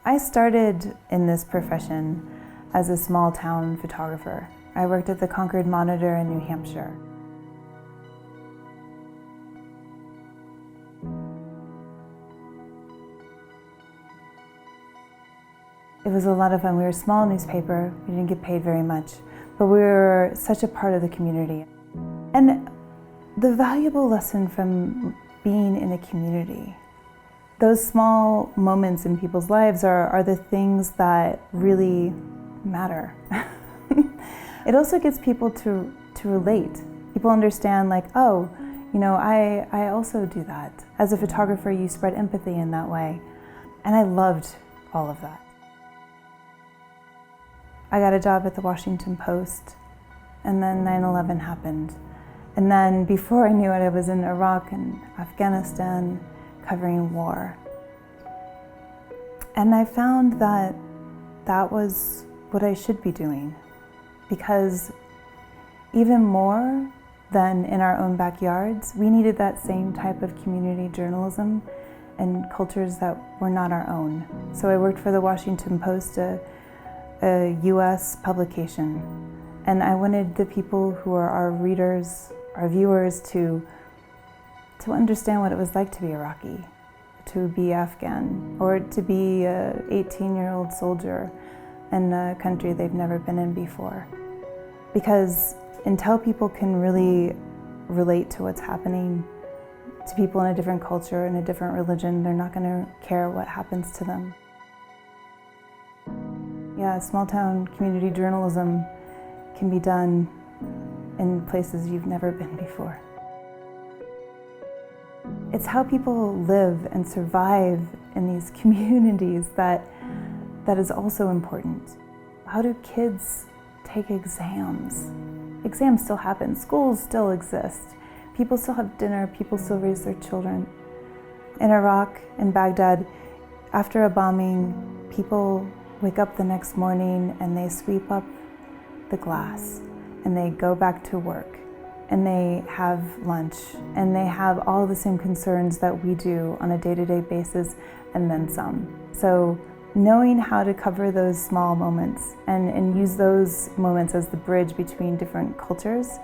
I started in this profession as a small town photographer. I worked at the Concord Monitor in New Hampshire. It was a lot of fun. We were a small newspaper. We didn't get paid very much, but we were such a part of the community. And the valuable lesson from being in a community, those small moments in people's lives are the things that really matter. It also gets people to relate. People understand, like, oh, you know, I also do that. As a photographer, you spread empathy in that way. And I loved all of that. I got a job at the Washington Post, and then 9/11 happened. And then before I knew it, I was in Iraq and Afghanistan covering war. And I found that that was what I should be doing, because even more than in our own backyards, we needed that same type of community journalism and cultures that were not our own. So I worked for the Washington Post, a US publication, and I wanted the people who are our readers, our viewers, to understand what it was like to be Iraqi, to be Afghan, or to be an 18-year-old soldier in a country they've never been in before. Because until people can really relate to what's happening to people in a different culture, in a different religion, they're not going to care what happens to them. Yeah, small town community journalism can be done in places you've never been before. It's how people live and survive in these communities that is also important. How do kids take exams? Exams still happen, schools still exist. People still have dinner, people still raise their children. In Iraq, in Baghdad, after a bombing, people wake up the next morning and they sweep up the glass and they go back to work and they have lunch and they have all the same concerns that we do on a day-to-day basis and then some. So knowing how to cover those small moments and use those moments as the bridge between different cultures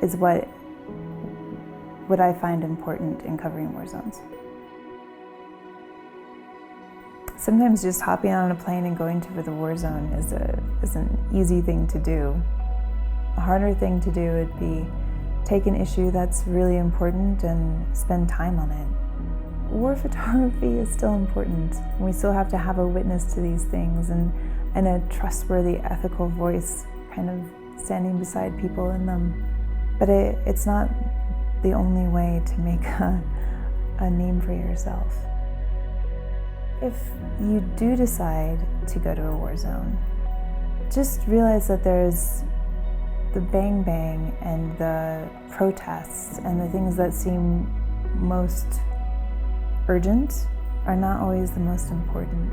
is what I find important in covering war zones. Sometimes just hopping on a plane and going to the war zone is an easy thing to do. A harder thing to do would be take an issue that's really important and spend time on it. War photography is still important. We still have to have a witness to these things and a trustworthy, ethical voice kind of standing beside people in them. But it's not the only way to make a name for yourself. If you do decide to go to a war zone, just realize that there's the bang bang and the protests and the things that seem most urgent are not always the most important.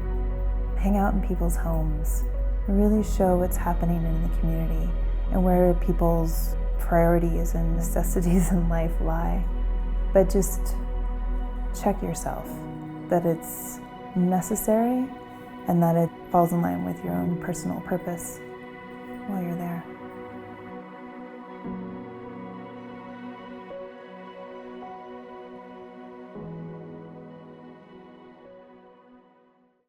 Hang out in people's homes, really show what's happening in the community and where people's priorities and necessities in life lie. But just check yourself that it's necessary and that it falls in line with your own personal purpose while you're there.